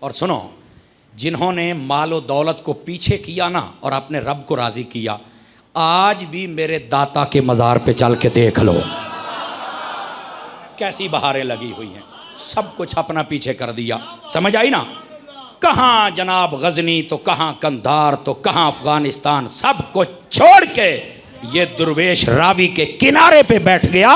और सुनो, जिन्होंने मालो दौलत को पीछे किया ना और अपने रब को राज़ी किया, आज भी मेरे दाता के मज़ार पे चल के देख लो कैसी बहारें लगी हुई हैं। सब कुछ अपना पीछे कर दिया, समझ आई ना। कहाँ जनाब गजनी तो कहाँ कंधार तो कहाँ अफगानिस्तान, सब कुछ छोड़ के ये दुर्वेश रावी के किनारे पे बैठ गया।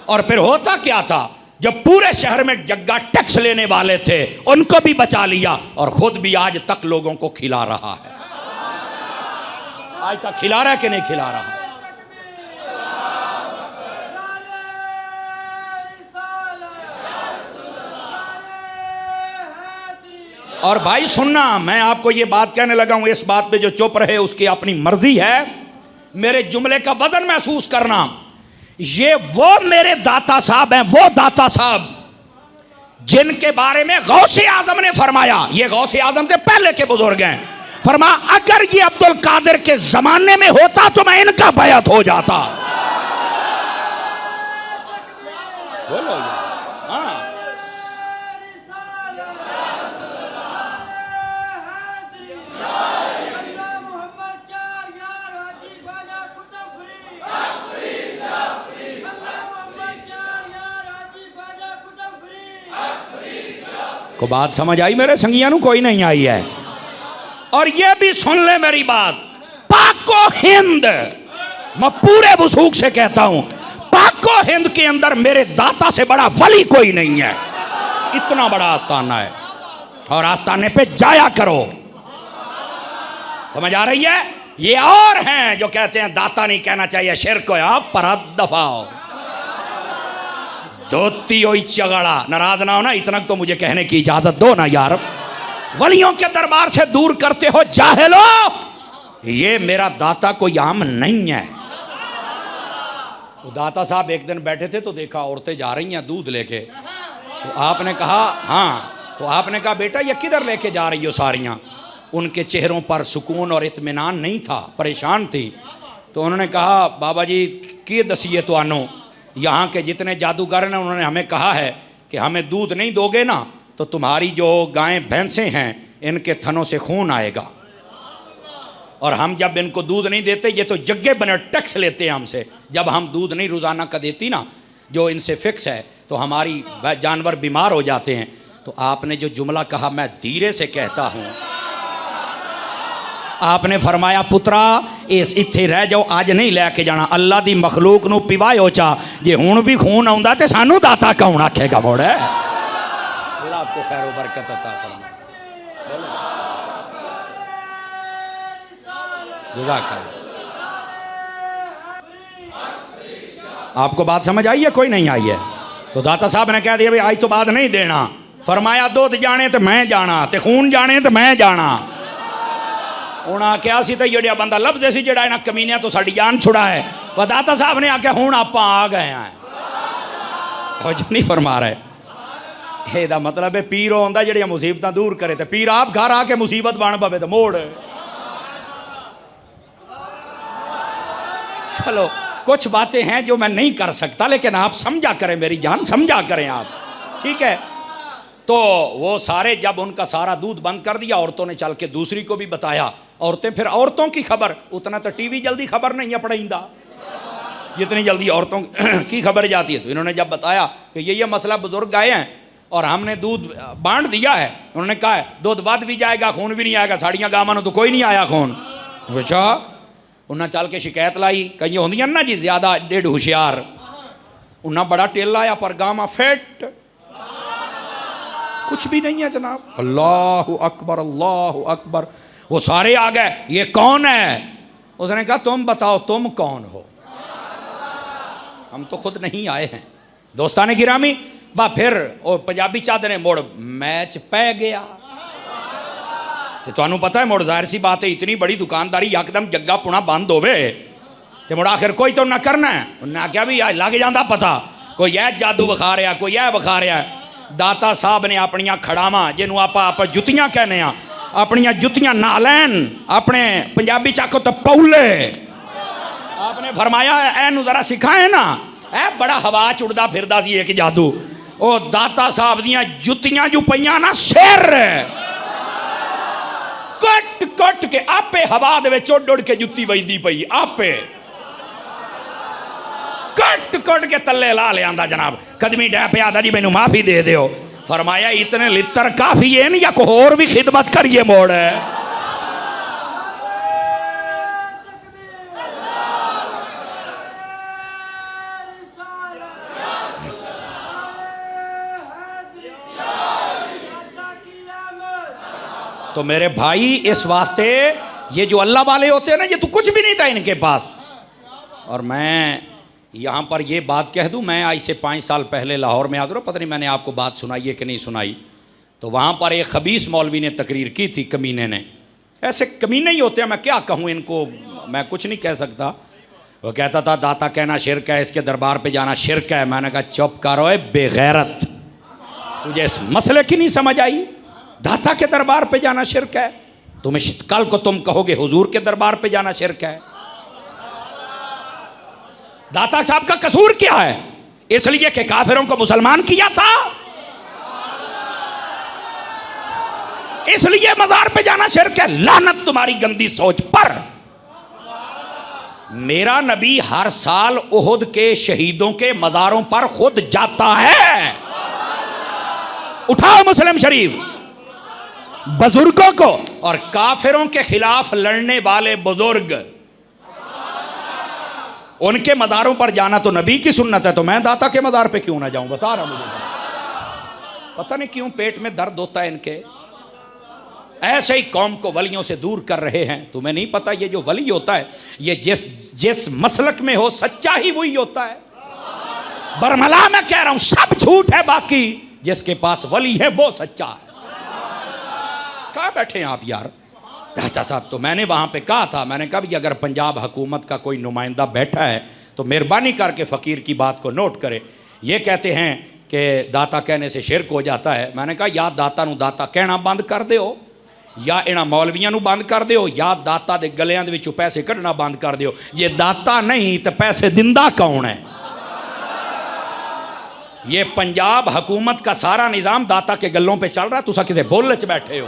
और फिर होता क्या था, जब पूरे शहर में जग्गा टैक्स लेने वाले थे उनको भी बचा लिया और खुद भी आज तक लोगों को खिला रहा है। आज तक खिला रहा है कि नहीं खिला रहा? और भाई सुनना, मैं आपको ये बात कहने लगा हूं, इस बात पे जो चुप रहे उसकी अपनी मर्जी है। मेरे जुमले का वजन महसूस करना। ये वो मेरे दाता साहब हैं, वो दाता साहब जिनके बारे में गौसे आजम ने फरमाया, ये गौसे आजम से पहले के बुजुर्ग हैं, फरमा अगर ये अब्दुल कादिर के जमाने में होता तो मैं इनका बैत हो जाता। बोलो हाँ। को बात समझ आई मेरे संगियानू? कोई नहीं आई है। और ये भी सुन ले मेरी बात, पाको हिंद, मैं पूरे वसूख से कहता हूं, पाको हिंद के अंदर मेरे दाता से बड़ा वली कोई नहीं है। इतना बड़ा आस्थाना है और आस्थाने पे जाया करो, समझ आ रही है? ये और हैं जो कहते हैं दाता नहीं कहना चाहिए, शिर्क हो, आप पर दफाओ धोती हो चगड़ा। नाराज ना हो ना, इतना तो मुझे कहने की इजाजत दो ना यार। वलियों के दरबार से दूर करते हो जाहिलो, ये मेरा दाता कोई आम नहीं है। तो दाता साहब एक दिन बैठे थे तो देखा औरतें जा रही हैं दूध लेके, तो आपने कहा हाँ, तो आपने कहा बेटा ये किधर लेके जा रही हो सारियां? उनके चेहरों पर सुकून और इत्मीनान नहीं था, परेशान थी। तो उन्होंने कहा बाबा जी की दसिए तो आनो, यहाँ के जितने जादूगर हैं उन्होंने हमें कहा है कि हमें दूध नहीं दोगे ना तो तुम्हारी जो गायें भैंसें हैं इनके थनों से खून आएगा, और हम जब इनको दूध नहीं देते ये तो जग्गे बने टैक्स लेते हैं हमसे। जब हम दूध नहीं रोज़ाना का देती ना, जो इनसे फिक्स है, तो हमारी जानवर बीमार हो जाते हैं। तो आपने जो जुमला कहा मैं धीरे से कहता हूँ, आपने फरमाया पुत्रा इस इत्थे रह जाओ, आज नहीं लैके जाना। अल्लाह दी मखलूक नू पिवायो चा, जे हुण भी खून आउंदा ते सानू दाता कौन आखेगा मोड़। अल्लाह आपको खैर बरकत अता फरमाए। जज़ाकल्लाह। आपको बात समझ आई है? कोई नहीं आई है? तो दाता साहब ने कह दिया भाई आज तो बाद नहीं देना। फरमाया दुध जाने तो मैं जाना ते खून जाने तो मैं जाना। उन्हें आख्या सी तो जो बंदा लभदे सी जिहड़ा इन्हां कमीनियां तो साडी जान छुड़ा है, वह दाता साहब ने आख्या हुण आपां आ गए हैं। कुछ नहीं फरमा रहे। ਇਹਦਾ मतलब है पीर आंदा ਜਿਹੜੀਆਂ मुसीबत दूर करे, तो पीर आप घर आके मुसीबत बन पवे तो मोड़। चलो कुछ बातें हैं जो मैं नहीं कर सकता, लेकिन आप समझा करें, मेरी जान समझा करें आप, ठीक है? तो वो सारे जब उनका सारा दूध बंद कर दिया, औरतों ने चल के दूसरी को भी बताया। औरतें फिर औरतों की खबर, उतना तो टीवी जल्दी खबर नहीं है पड़ेंदा जितनी जल्दी औरतों की खबर जाती है। तो इन्होंने जब बताया कि ये मसला, बुजुर्ग आए हैं और हमने दूध बांट दिया है, उन्होंने कहा है दूध वध भी जाएगा खून भी नहीं आएगा, साड़ियाँ गावां तो कोई नहीं आया खून। अच्छा, उन्हें चल के शिकायत लाई, कई होंदियां ना जी ज्यादा डेढ़ होशियार, उन्हें बड़ा टेल आया पर गावां फिट कुछ भी नहीं है जनाब। अल्लाह अकबर अल्लाह अकबर। वो सारे आ गए, ये कौन है? उसने कहा तुम बताओ तुम कौन हो, हम तो खुद नहीं आए हैं। दोस्ताने गिरामी बा फिर वो पंजाबी चादर मुड़ मैच पै गया। तो तुहानू पता है मुड़ जाहिर सी बात है, इतनी बड़ी दुकानदारी यकदम जग्गा पुणा बंद होवे तो मुड़ आखिर कोई तो ना करना है। उन्हें आख्या भी लग जाता पता, कोई यह जादू विखा रहा, कोई यह विखा रहा। दाता साहब ने अपनिया खड़ावां जिन्हों आप जुत्तियां कहने, अपनिया जुत्तियां ना लैन, अपने पंजाबी चाको तो पौले, आपने फरमाया एनू जरा सिखाए ना, ए बड़ा हवा चुड़दा फिरदा सी एक जादू। ओ दाता साहब दियां जुत्तियां जो पईयां ना सिर कट कट के आपे हवा दे विच उड़ उड़ के जुत्ती वजदी पई आपे कट कट के तले ला लिया जनाब कदमी डै पे आदा जी मैनू माफी दे दियो फरमाया इतने लित्र काफी है या कोई होर भी खिदमत करिए मोड़ तो मेरे भाई इस वास्ते ये जो अल्लाह वाले होते हैं ना ये तो कुछ भी नहीं था इनके पास। और मैं यहाँ पर ये बात कह दूँ, मैं आज से 5 साल पहले लाहौर में आता रहा, पता नहीं मैंने आपको बात सुनाई है कि नहीं सुनाई। तो वहाँ पर एक खबीस मौलवी ने तकरीर की थी, कमीने ने, ऐसे कमीने ही होते हैं, मैं क्या कहूँ इनको, मैं कुछ नहीं कह सकता। वो कहता था दाता कहना शिरक है, इसके दरबार पे जाना शिरक है। मैंने कहा चुप करो बेगैरत, तुझे इस मसले की नहीं समझ आई? दाता के दरबार पे जाना शिरक है? तुम्हें कल को तुम कहोगे हुजूर के दरबार पे जाना शिरक है। दाता साहब का कसूर क्या है? इसलिए कि काफिरों को मुसलमान किया था, इसलिए मजार पे जाना शिरक है। लानत तुम्हारी गंदी सोच पर। मेरा नबी हर साल उहुद के शहीदों के मजारों पर खुद जाता है। उठाओ मुस्लिम शरीफ, बुजुर्गों को और काफिरों के खिलाफ लड़ने वाले बुजुर्ग, उनके मज़ारों पर जाना तो नबी की सुन्नत है, तो मैं दाता के मज़ार पे क्यों ना जाऊं? बता रहा मुझे, पता नहीं क्यों पेट में दर्द होता है इनके। ऐसे ही कौम को वलियों से दूर कर रहे हैं। तुम्हें नहीं पता ये जो वली होता है ये जिस मसलक में हो सच्चा ही वही होता है। बरमला मैं कह रहा हूं सब झूठ है, बाकी जिसके पास वली है वो सच्चा है। कहाँ बैठे हैं आप यार? दाता साहब, तो मैंने वहाँ पे कहा था, मैंने कहा कि अगर पंजाब हुकूमत का कोई नुमाइंदा बैठा है तो मेहरबानी करके फ़कीर की बात को नोट करे। ये कहते हैं कि दाता कहने से शिरक हो जाता है। मैंने कहा या दाता नू दाता कहना बंद कर दो, या इन्हां मौलवियां नू बंद कर दो, या दाता दे गलियां दे विचों पैसे कढ़ना बंद कर दो। जे दाता नहीं तो पैसे दिंदा कौन है? ये पंजाब हुकूमत का सारा निज़ाम दाता के गलों पे चल रहा है। तुसा किसे बोलने च बैठे हो,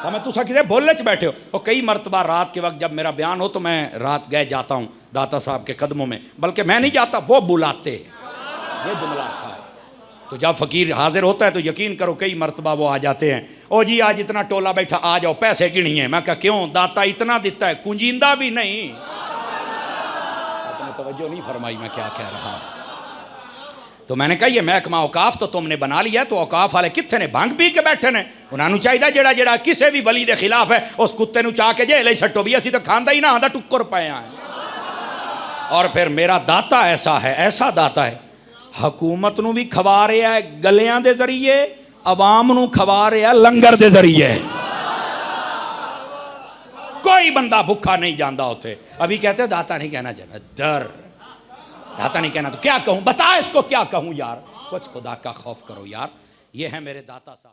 समझ, तुसा किसे बोलने च बैठे हो। और कई मरतबा रात के वक्त जब मेरा बयान हो तो मैं रात गए जाता हूँ दाता साहब के कदमों में, बल्कि मैं नहीं जाता, वो बुलाते। ये जुमला अच्छा है। तो जब फ़कीर हाजिर होता है तो यकीन करो कई मरतबा वो आ जाते हैं। ओ जी आज इतना टोला बैठा, आ जाओ पैसे गिनिए। मैं कहा क्यों? दाता इतना देता है, कुंजींदा भी नहीं। आपने तवज्जो नहीं फरमाई मैं क्या कह रहा हूँ। तो मैंने कहा ये महकमा औकाफ तो तुमने बना लिया, तो औकाफ वाले कितने ने भंग पी के बैठे ने। उन्होंने चाहिए जेड़ा जेड़ा किसी भी वली के खिलाफ है उस कुत्ते नू चाह के जेल सट्टो भी, असी तो खांदा ही ना आंदा टुक्कर पाए हैं। और फिर मेरा दाता ऐसा है, ऐसा दाता है, हुकूमत नू भी खवा रहा है गलियां दे जरिए, अवाम नू खवा रहा है लंगर दे जरिए। कोई बंदा भुखा नहीं जाता उसे। अभी कहते दाता नहीं कहना चाहिए, डर दाता नहीं कहना तो क्या कहूं? बता इसको क्या कहूं यार? कुछ खुदा का खौफ करो यार। ये है मेरे दाता साहब।